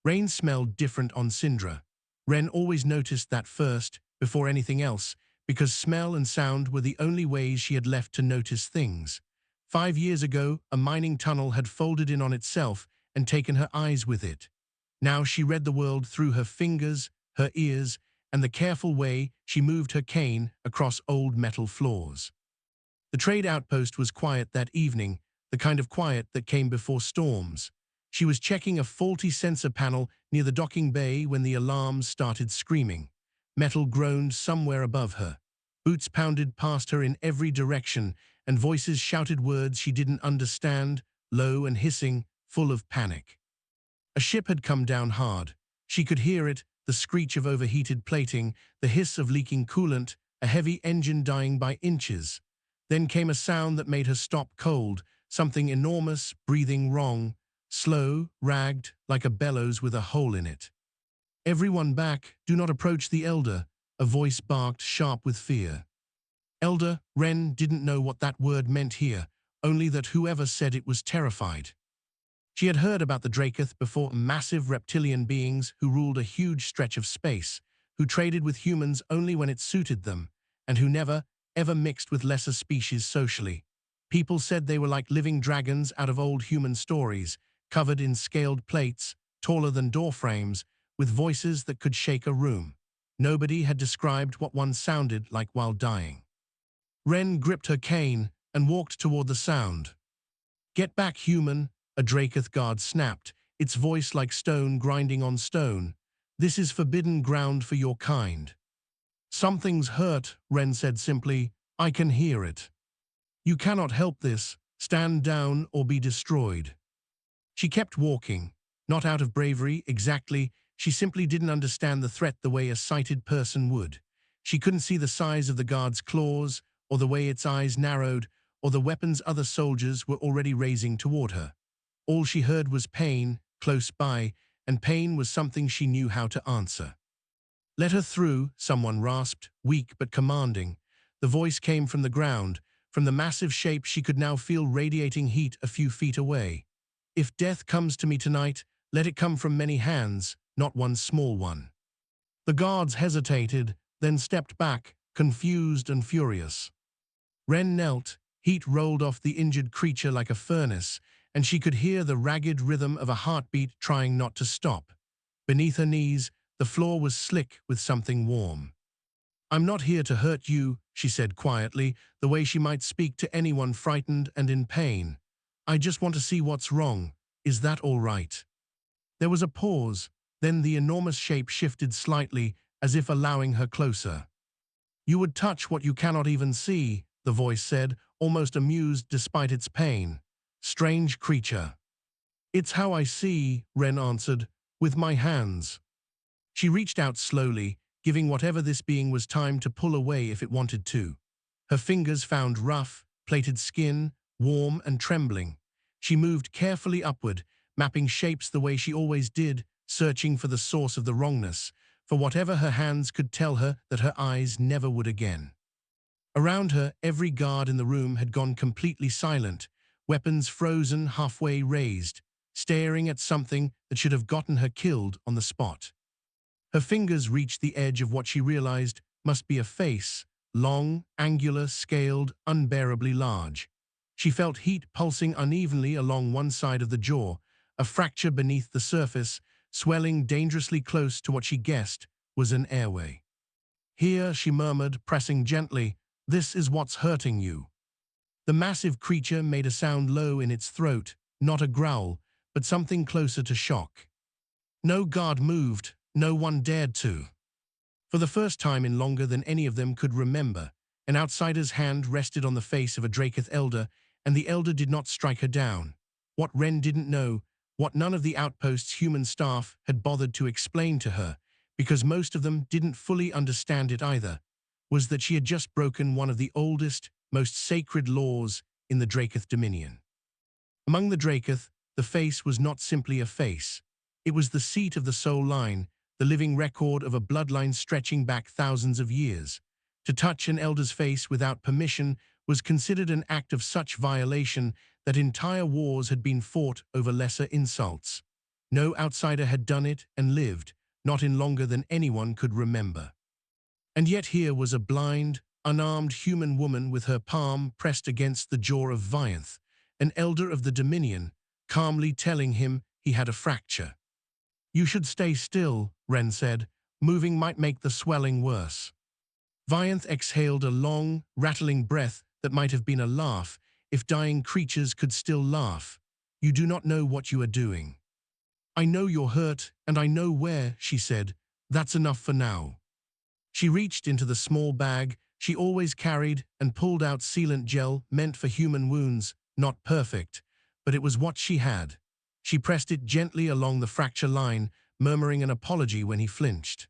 Rain smelled different on Sindra. Ren always noticed that first, before anything else, because smell and sound were the only ways she had left to notice things. 5 years ago, a mining tunnel had folded in on itself and taken her eyes with it. Now she read the world through her fingers, her ears, and the careful way she moved her cane across old metal floors. The trade outpost was quiet that evening, the kind of quiet that came before storms. She was checking a faulty sensor panel near the docking bay when the alarms started screaming. Metal groaned somewhere above her. Boots pounded past her in every direction, and voices shouted words she didn't understand, low and hissing, full of panic. A ship had come down hard. She could hear it, the screech of overheated plating, the hiss of leaking coolant, a heavy engine dying by inches. Then came a sound that made her stop cold, something enormous, breathing wrong, slow, ragged, like a bellows with a hole in it. "Everyone back, do not approach the Elder," a voice barked, sharp with fear. Elder, Ren didn't know what that word meant here, only that whoever said it was terrified. She had heard about the Dracoth before, massive reptilian beings who ruled a huge stretch of space, who traded with humans only when it suited them, and who never, ever mixed with lesser species socially. People said they were like living dragons out of old human stories, covered in scaled plates, taller than doorframes, with voices that could shake a room. Nobody had described what one sounded like while dying. Ren gripped her cane and walked toward the sound. "Get back, human," a Dracoth guard snapped, its voice like stone grinding on stone. "This is forbidden ground for your kind." "Something's hurt," Ren said simply. "I can hear it." "You cannot help this. Stand down or be destroyed." She kept walking, not out of bravery exactly. She simply didn't understand the threat the way a sighted person would. She couldn't see the size of the guard's claws, or the way its eyes narrowed, or the weapons other soldiers were already raising toward her. All she heard was pain, close by, and pain was something she knew how to answer. "Let her through," someone rasped, weak but commanding. The voice came from the ground, from the massive shape she could now feel radiating heat a few feet away. "If death comes to me tonight, let it come from many hands, not one small one." The guards hesitated, then stepped back, confused and furious. Ren knelt, heat rolled off the injured creature like a furnace, and she could hear the ragged rhythm of a heartbeat trying not to stop. Beneath her knees, the floor was slick with something warm. "I'm not here to hurt you," she said quietly, the way she might speak to anyone frightened and in pain. "I just want to see what's wrong. Is that all right?" There was a pause, then the enormous shape shifted slightly, as if allowing her closer. "You would touch what you cannot even see," the voice said, almost amused despite its pain. "Strange creature." "It's how I see," Ren answered, "with my hands." She reached out slowly, giving whatever this being was time to pull away if it wanted to. Her fingers found rough, plated skin, warm and trembling. She moved carefully upward, mapping shapes the way she always did, searching for the source of the wrongness, for whatever her hands could tell her that her eyes never would again. Around her, every guard in the room had gone completely silent, weapons frozen halfway raised, staring at something that should have gotten her killed on the spot. Her fingers reached the edge of what she realized must be a face, long, angular, scaled, unbearably large. She felt heat pulsing unevenly along one side of the jaw, a fracture beneath the surface, swelling dangerously close to what she guessed was an airway. "Here," she murmured, pressing gently, "this is what's hurting you." The massive creature made a sound low in its throat, not a growl, but something closer to shock. No guard moved, no one dared to. For the first time in longer than any of them could remember, an outsider's hand rested on the face of a Dracoth elder, and the elder did not strike her down. What Ren didn't know, what none of the outpost's human staff had bothered to explain to her, because most of them didn't fully understand it either, was that she had just broken one of the oldest, most sacred laws in the Dracoth Dominion. Among the Dracoth, the face was not simply a face. It was the seat of the soul line, the living record of a bloodline stretching back thousands of years. To touch an elder's face without permission was considered an act of such violation that entire wars had been fought over lesser insults. No outsider had done it and lived, not in longer than anyone could remember. And yet here was a blind, unarmed human woman with her palm pressed against the jaw of Vianth, an elder of the Dominion, calmly telling him he had a fracture. "You should stay still," Ren said. "Moving might make the swelling worse." Vianth exhaled a long, rattling breath that might have been a laugh if dying creatures could still laugh. "You do not know what you are doing." "I know you're hurt, and I know where," she said. "That's enough for now." She reached into the small bag she always carried and pulled out sealant gel meant for human wounds, not perfect, but it was what she had. She pressed it gently along the fracture line, murmuring an apology when he flinched.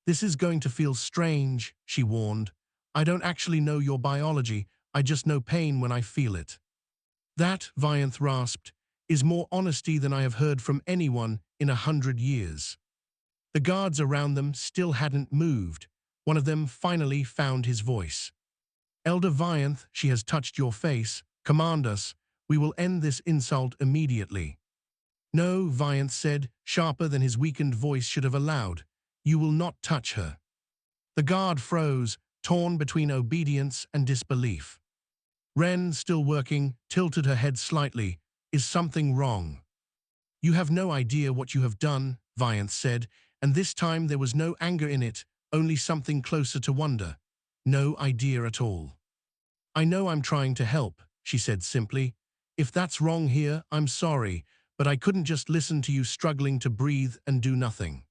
"This is going to feel strange," she warned. "I don't actually know your biology, I just know pain when I feel it." "That," Vianth rasped, "is more honesty than I have heard from anyone in 100 years." The guards around them still hadn't moved. One of them finally found his voice. "Elder Vianth, she has touched your face. Command us. We will end this insult immediately." "No," Vianth said, sharper than his weakened voice should have allowed. "You will not touch her." The guard froze, torn between obedience and disbelief. Ren, still working, tilted her head slightly. "Is something wrong?" "You have no idea what you have done," Vianth said, and this time there was no anger in it, only something closer to wonder. "No idea at all." "I know I'm trying to help," she said simply. "If that's wrong here, I'm sorry, but I couldn't just listen to you struggling to breathe and do nothing."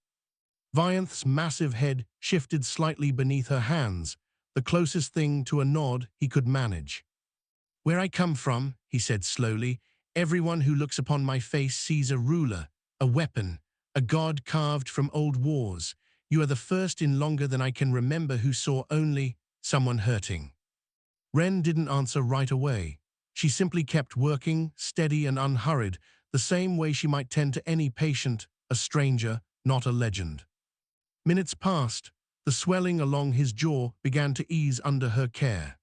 Vianth's massive head shifted slightly beneath her hands, the closest thing to a nod he could manage. "Where I come from," he said slowly, "everyone who looks upon my face sees a ruler, a weapon, a god carved from old wars. You are the first in longer than I can remember who saw only someone hurting." Ren didn't answer right away. She simply kept working, steady and unhurried, the same way she might tend to any patient, a stranger, not a legend. Minutes passed. The swelling along his jaw began to ease under her care.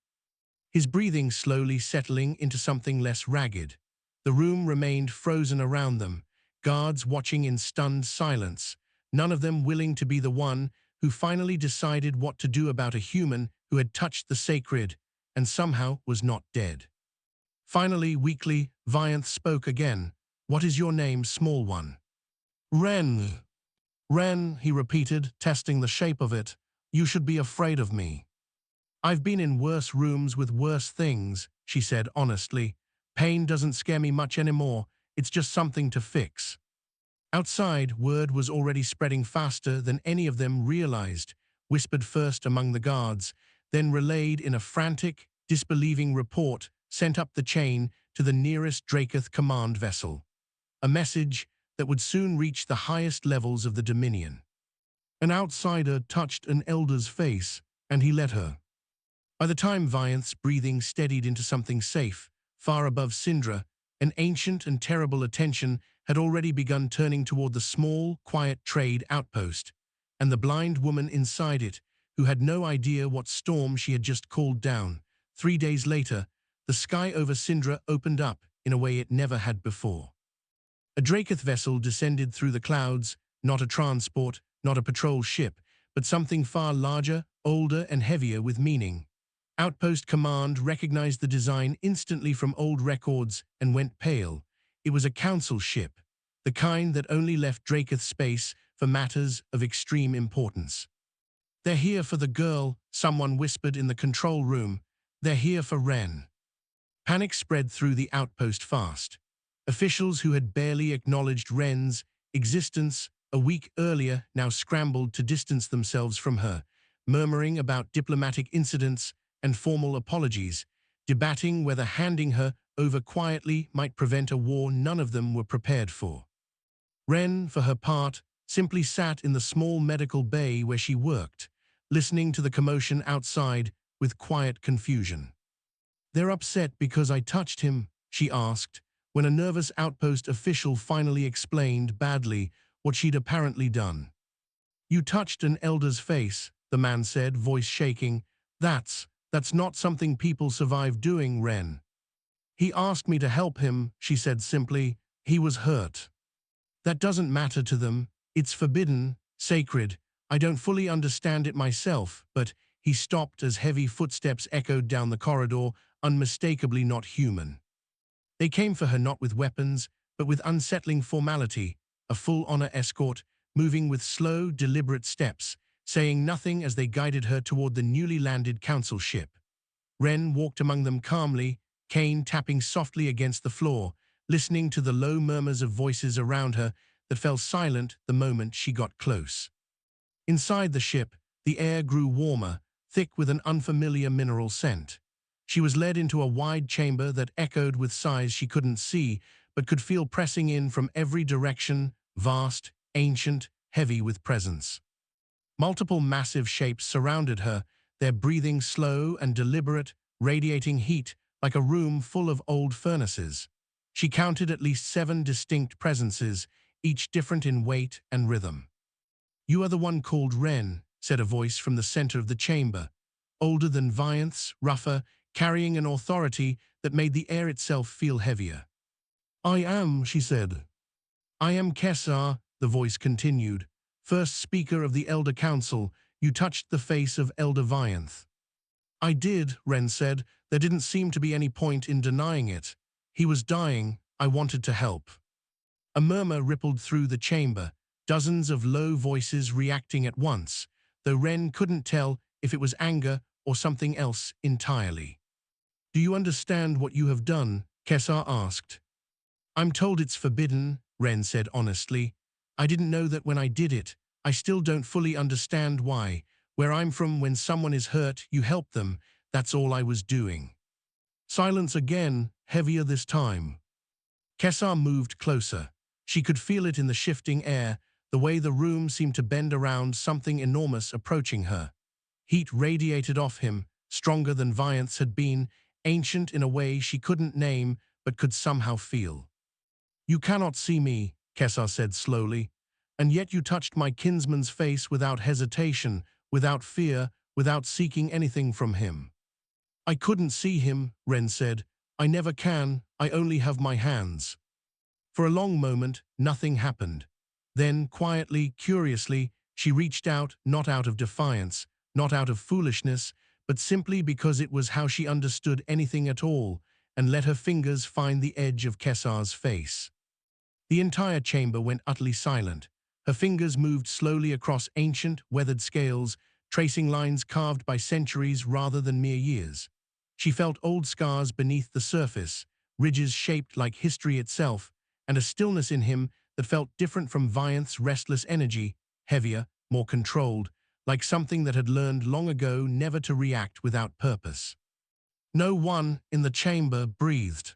His breathing slowly settling into something less ragged. The room remained frozen around them, guards watching in stunned silence, none of them willing to be the one who finally decided what to do about a human who had touched the sacred and somehow was not dead. Finally, weakly, Vianth spoke again. "What is your name, small one?" "Ren." "Ren," he repeated, testing the shape of it. "You should be afraid of me." "I've been in worse rooms with worse things," she said honestly. "Pain doesn't scare me much anymore, it's just something to fix." Outside, word was already spreading faster than any of them realized, whispered first among the guards, then relayed in a frantic, disbelieving report sent up the chain to the nearest Dracoth command vessel. A message that would soon reach the highest levels of the Dominion. An outsider touched an elder's face, and he let her. By the time Vianth's breathing steadied into something safe, far above Syndra, an ancient and terrible attention had already begun turning toward the small, quiet trade outpost, and the blind woman inside it, who had no idea what storm she had just called down. 3 days later, the sky over Syndra opened up in a way it never had before. A Dracoth vessel descended through the clouds, not a transport, not a patrol ship, but something far larger, older, and heavier with meaning. Outpost Command recognized the design instantly from old records and went pale. It was a council ship, the kind that only left Dracoth space for matters of extreme importance. "They're here for the girl," someone whispered in the control room. "They're here for Ren." Panic spread through the outpost fast. Officials who had barely acknowledged Ren's existence a week earlier now scrambled to distance themselves from her, murmuring about diplomatic incidents and formal apologies, debating whether handing her over quietly might prevent a war none of them were prepared for. Ren, for her part, simply sat in the small medical bay where she worked, listening to the commotion outside with quiet confusion. "They're upset because I touched him," she asked, when a nervous outpost official finally explained badly what she'd apparently done. "You touched an elder's face," the man said, voice shaking. That's not something people survive doing, Ren." "He asked me to help him," she said simply. "He was hurt." That doesn't matter to them. It's forbidden, sacred. I don't fully understand it myself, but he stopped as heavy footsteps echoed down the corridor, unmistakably not human. They came for her not with weapons, but with unsettling formality, a full honor escort, moving with slow, deliberate steps, saying nothing as they guided her toward the newly landed council ship. Ren walked among them calmly, cane tapping softly against the floor, listening to the low murmurs of voices around her that fell silent the moment she got close. Inside the ship, the air grew warmer, thick with an unfamiliar mineral scent. She was led into a wide chamber that echoed with sighs she couldn't see, but could feel pressing in from every direction, vast, ancient, heavy with presence. Multiple massive shapes surrounded her, their breathing slow and deliberate, radiating heat like a room full of old furnaces. She counted at least 7 distinct presences, each different in weight and rhythm. "You are the one called Ren," said a voice from the center of the chamber, older than Vianth's, rougher, carrying an authority that made the air itself feel heavier. "I am," she said. "I am Kessar," the voice continued. "First speaker of the Elder Council, you touched the face of Elder Vianth." "I did," Ren said. "There didn't seem to be any point in denying it. He was dying. I wanted to help." A murmur rippled through the chamber, dozens of low voices reacting at once, though Ren couldn't tell if it was anger or something else entirely. "Do you understand what you have done?" Kessar asked. "I'm told it's forbidden," Ren said honestly. "I didn't know that when I did it. I still don't fully understand why. Where I'm from, when someone is hurt, you help them. That's all I was doing." Silence again, heavier this time. Kessar moved closer. She could feel it in the shifting air, the way the room seemed to bend around something enormous approaching her. Heat radiated off him, stronger than Vianth's had been, ancient in a way she couldn't name but could somehow feel. "You cannot see me," Kessar said slowly, "and yet you touched my kinsman's face without hesitation, without fear, without seeking anything from him." "I couldn't see him," Ren said. "I never can. I only have my hands." For a long moment, nothing happened. Then, quietly, curiously, she reached out, not out of defiance, not out of foolishness, but simply because it was how she understood anything at all, and let her fingers find the edge of Kessar's face. The entire chamber went utterly silent. Her fingers moved slowly across ancient, weathered scales, tracing lines carved by centuries rather than mere years. She felt old scars beneath the surface, ridges shaped like history itself, and a stillness in him that felt different from Vianth's restless energy, heavier, more controlled, like something that had learned long ago never to react without purpose. No one in the chamber breathed.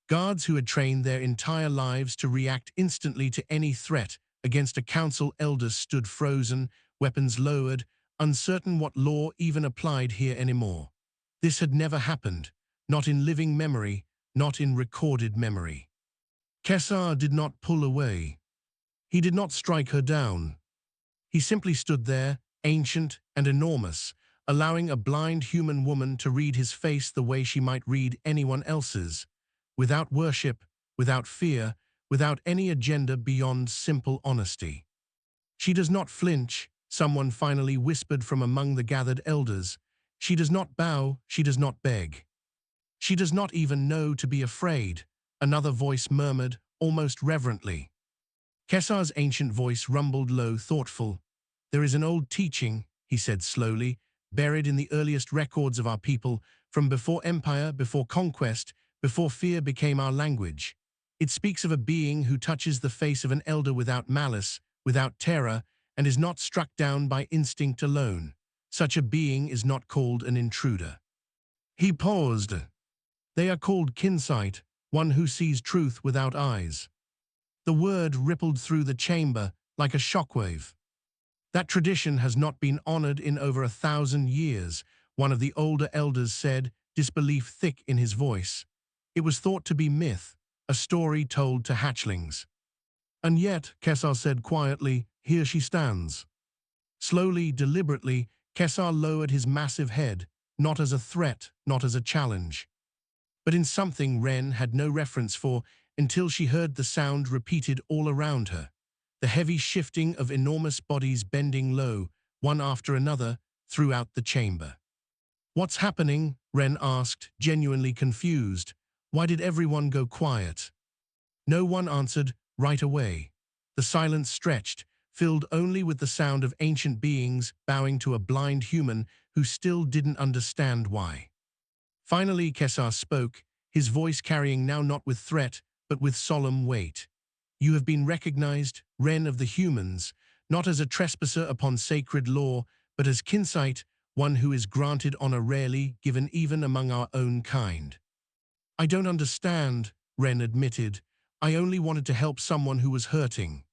Guards who had trained their entire lives to react instantly to any threat against a council elder stood frozen, weapons lowered, uncertain what law even applied here anymore. This had never happened, not in living memory, not in recorded memory. Kessar did not pull away. He did not strike her down. He simply stood there, ancient and enormous, allowing a blind human woman to read his face the way she might read anyone else's, without worship, without fear, without any agenda beyond simple honesty. "She does not flinch," someone finally whispered from among the gathered elders. "She does not bow, she does not beg. She does not even know to be afraid," another voice murmured, almost reverently. Kessar's ancient voice rumbled low, thoughtful. "There is an old teaching," he said slowly, "buried in the earliest records of our people, from before empire, before conquest, before fear became our language. It speaks of a being who touches the face of an elder without malice, without terror, and is not struck down by instinct alone. Such a being is not called an intruder." He paused. "They are called kinsight, one who sees truth without eyes." The word rippled through the chamber like a shockwave. "That tradition has not been honored in over 1,000 years," one of the older elders said, disbelief thick in his voice. "It was thought to be myth, a story told to hatchlings." "And yet," Kessar said quietly, "here she stands." Slowly, deliberately, Kessar lowered his massive head, not as a threat, not as a challenge, but in something Ren had no reference for, until she heard the sound repeated all around her, the heavy shifting of enormous bodies bending low, one after another, throughout the chamber. "What's happening?" Ren asked, genuinely confused. "Why did everyone go quiet?" No one answered right away. The silence stretched, filled only with the sound of ancient beings bowing to a blind human who still didn't understand why. Finally, Kesar spoke, his voice carrying now not with threat, but with solemn weight. "You have been recognized, Ren of the humans, not as a trespasser upon sacred law, but as kinsight, one who is granted honor rarely given even among our own kind." "I don't understand," Ren admitted. "I only wanted to help someone who was hurting."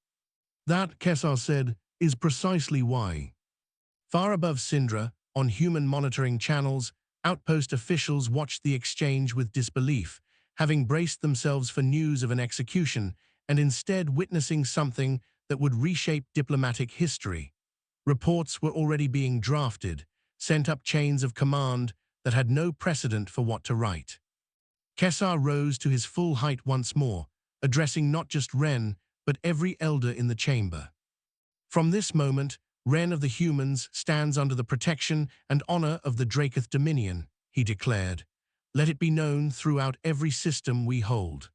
"That," Kesar said, "is precisely why." Far above Syndra, on human monitoring channels, outpost officials watched the exchange with disbelief, having braced themselves for news of an execution, and instead witnessing something that would reshape diplomatic history. Reports were already being drafted, sent up chains of command that had no precedent for what to write. Kesar rose to his full height once more, addressing not just Ren, but every elder in the chamber. "From this moment, Ren of the humans stands under the protection and honor of the Dracoth Dominion," he declared. "Let it be known throughout every system we hold."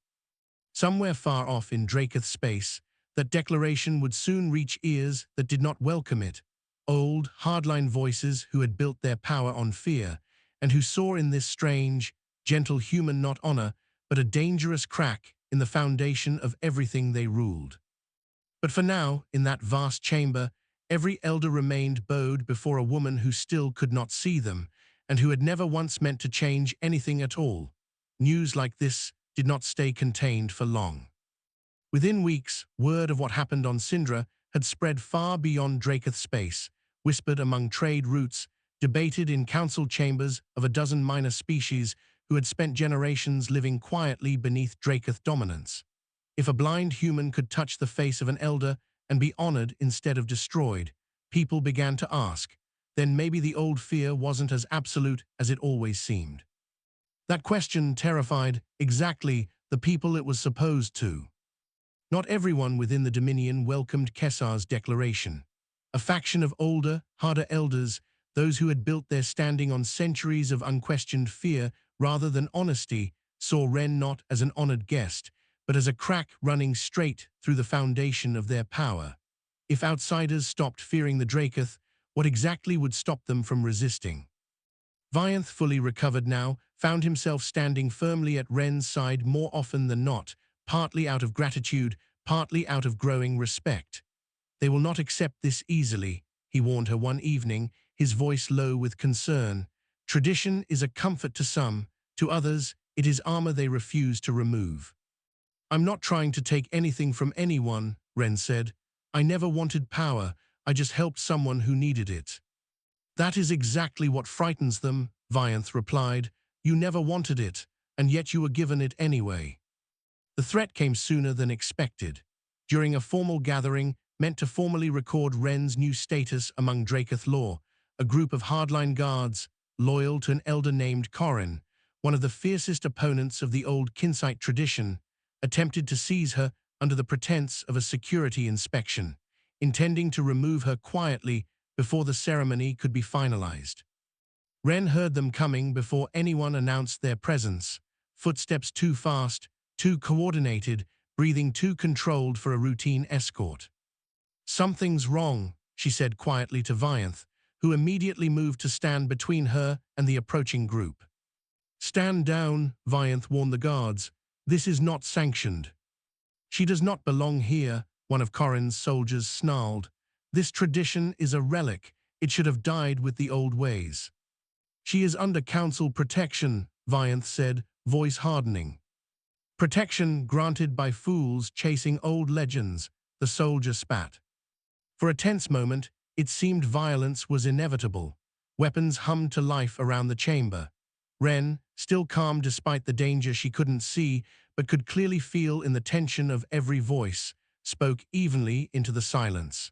Somewhere far off in Dracoth space, that declaration would soon reach ears that did not welcome it, old, hardline voices who had built their power on fear, and who saw in this strange, gentle human not honor, but a dangerous crack in the foundation of everything they ruled. But for now, in that vast chamber, every elder remained bowed before a woman who still could not see them, and who had never once meant to change anything at all. News like this did not stay contained for long. Within weeks, word of what happened on Syndra had spread far beyond Dracoth space, whispered among trade routes, debated in council chambers of a dozen minor species who had spent generations living quietly beneath Dracoth dominance. If a blind human could touch the face of an elder and be honored instead of destroyed, people began to ask, then maybe the old fear wasn't as absolute as it always seemed. That question terrified exactly the people it was supposed to. Not everyone within the Dominion welcomed Kesar's declaration. A faction of older, harder elders, those who had built their standing on centuries of unquestioned fear rather than honesty, saw Ren not as an honored guest, but as a crack running straight through the foundation of their power. If outsiders stopped fearing the Dracoth, what exactly would stop them from resisting? Vianth, fully recovered now, found himself standing firmly at Ren's side more often than not, partly out of gratitude, partly out of growing respect. "They will not accept this easily," he warned her one evening, his voice low with concern. "Tradition is a comfort to some, to others it is armor they refuse to remove." "I'm not trying to take anything from anyone," Ren said. "I never wanted power, I just helped someone who needed it." "That is exactly what frightens them," Vianth replied. "You never wanted it, and yet you were given it anyway." The threat came sooner than expected. During a formal gathering meant to formally record Ren's new status among Dracoth law, a group of hardline guards, loyal to an elder named Corin, one of the fiercest opponents of the old Kinsight tradition, attempted to seize her under the pretense of a security inspection, intending to remove her quietly before the ceremony could be finalized. Ren heard them coming before anyone announced their presence, footsteps too fast, too coordinated, breathing too controlled for a routine escort. "Something's wrong," she said quietly to Vianth, who immediately moved to stand between her and the approaching group. "Stand down," Vianth warned the guards. "This is not sanctioned." "She does not belong here," one of Corin's soldiers snarled. "This tradition is a relic. It should have died with the old ways." "She is under council protection," Vianth said, voice hardening. "Protection granted by fools chasing old legends," the soldier spat. For a tense moment, it seemed violence was inevitable. Weapons hummed to life around the chamber. Ren, still calm despite the danger she couldn't see, but could clearly feel in the tension of every voice, spoke evenly into the silence.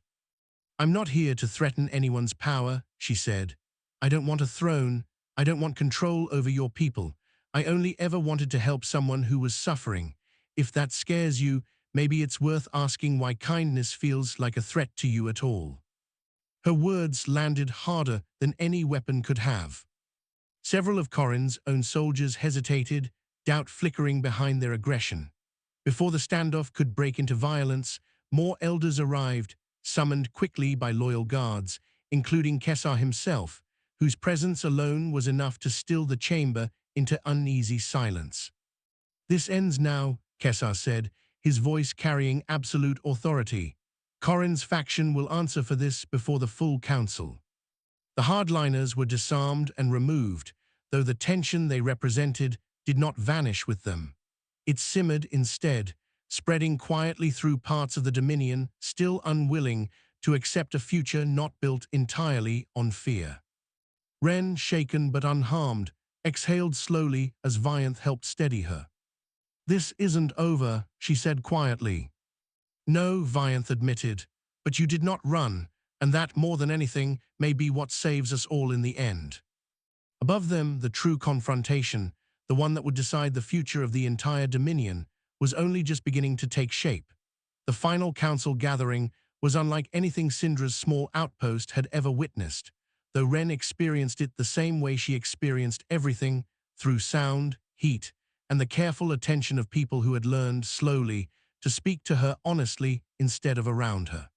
"I'm not here to threaten anyone's power," she said. "I don't want a throne. I don't want control over your people. I only ever wanted to help someone who was suffering. If that scares you, maybe it's worth asking why kindness feels like a threat to you at all. Her words landed harder than any weapon could have. Several of Corin's own soldiers hesitated, doubt flickering behind their aggression. Before the standoff could break into violence, more elders arrived, summoned quickly by loyal guards, including Kesar himself, whose presence alone was enough to still the chamber into uneasy silence. "This ends now," Kesar said, his voice carrying absolute authority. "Corin's faction will answer for this before the full council." The hardliners were disarmed and removed, though the tension they represented did not vanish with them. It simmered instead, spreading quietly through parts of the Dominion, still unwilling to accept a future not built entirely on fear. Ren, shaken but unharmed, exhaled slowly as Vianth helped steady her. "This isn't over," she said quietly. "No," Vianth admitted, "but you did not run, and that, more than anything, may be what saves us all in the end." Above them, the true confrontation, the one that would decide the future of the entire Dominion, was only just beginning to take shape. The final council gathering was unlike anything Syndra's small outpost had ever witnessed, though Ren experienced it the same way she experienced everything, through sound, heat, and the careful attention of people who had learned, slowly, to speak to her honestly instead of around her.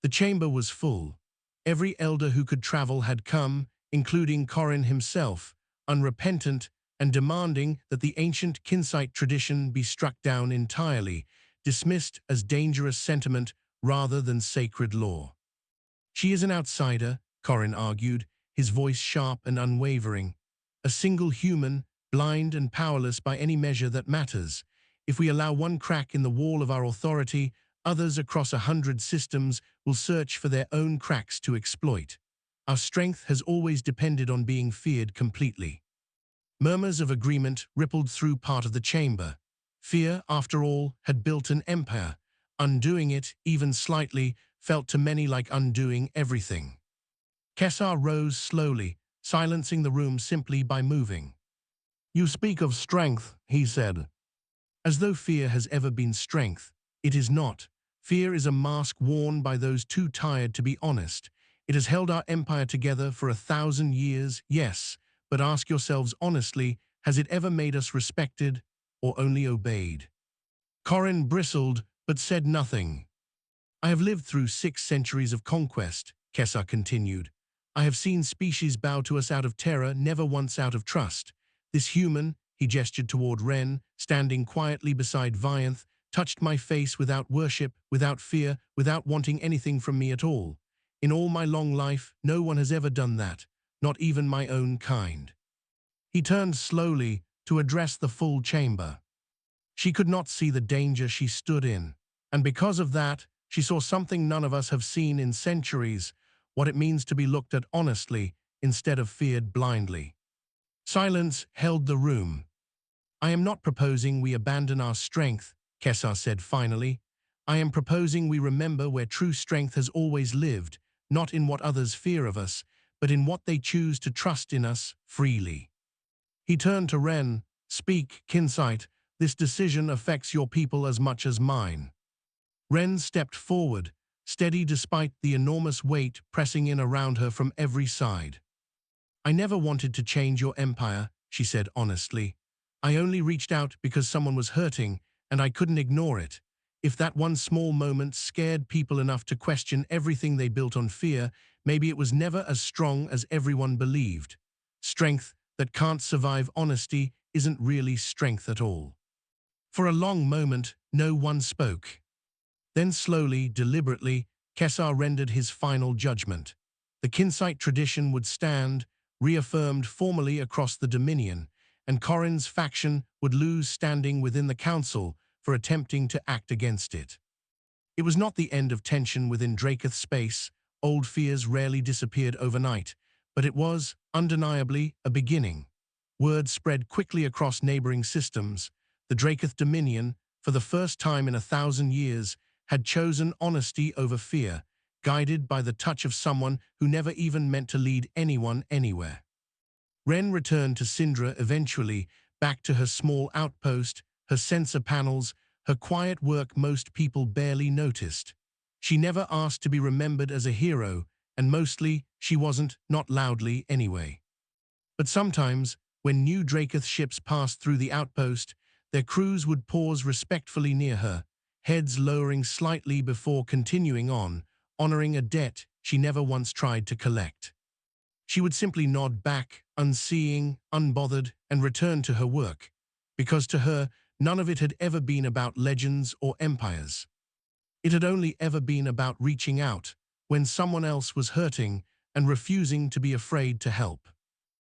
The chamber was full. Every elder who could travel had come, including Corin himself, unrepentant and demanding that the ancient Kinsight tradition be struck down entirely, dismissed as dangerous sentiment rather than sacred law. "She is an outsider," Corin argued, his voice sharp and unwavering. "A single human, blind and powerless by any measure that matters. If we allow one crack in the wall of our authority, others across 100 systems will search for their own cracks to exploit. Our strength has always depended on being feared completely." Murmurs of agreement rippled through part of the chamber. Fear, after all, had built an empire. Undoing it, even slightly, felt to many like undoing everything. Kesar rose slowly, silencing the room simply by moving. "You speak of strength," he said. "As though fear has ever been strength. It is not. Fear is a mask worn by those too tired to be honest. It has held our empire together for 1,000 years, yes, but ask yourselves honestly, has it ever made us respected or only obeyed?" Corin bristled, but said nothing. "I have lived through 6 centuries of conquest," Kesar continued. "I have seen species bow to us out of terror, never once out of trust. This human," he gestured toward Ren, standing quietly beside Vianth, "touched my face without worship, without fear, without wanting anything from me at all. In all my long life, no one has ever done that, not even my own kind." He turned slowly to address the full chamber. She could not see the danger she stood in, and because of that, she saw something none of us have seen in centuries, what it means to be looked at honestly instead of feared blindly. Silence held the room. "I am not proposing we abandon our strength," Kesar said finally. "I am proposing we remember where true strength has always lived, not in what others fear of us, but in what they choose to trust in us freely." He turned to Ren. "Speak, Kinsight. This decision affects your people as much as mine." Ren stepped forward, steady despite the enormous weight pressing in around her from every side. "I never wanted to change your empire," she said honestly. "I only reached out because someone was hurting, and I couldn't ignore it. If that one small moment scared people enough to question everything they built on fear, maybe it was never as strong as everyone believed. Strength that can't survive honesty isn't really strength at all." For a long moment, no one spoke. Then slowly, deliberately, Kesar rendered his final judgment. The Kinsight tradition would stand, reaffirmed formally across the Dominion, and Corin's faction would lose standing within the council for attempting to act against it. It was not the end of tension within Dracoth space. Old fears rarely disappeared overnight, but it was, undeniably, a beginning. Word spread quickly across neighboring systems. The Dracoth Dominion, for the first time in 1,000 years, had chosen honesty over fear, guided by the touch of someone who never even meant to lead anyone anywhere. Ren returned to Syndra eventually, back to her small outpost, her sensor panels, her quiet work most people barely noticed. She never asked to be remembered as a hero, and mostly she wasn't, not loudly anyway. But sometimes, when new Dracoth ships passed through the outpost, their crews would pause respectfully near her, heads lowering slightly before continuing on, honoring a debt she never once tried to collect. She would simply nod back, unseeing, unbothered, and return to her work, because to her, none of it had ever been about legends or empires. It had only ever been about reaching out when someone else was hurting and refusing to be afraid to help.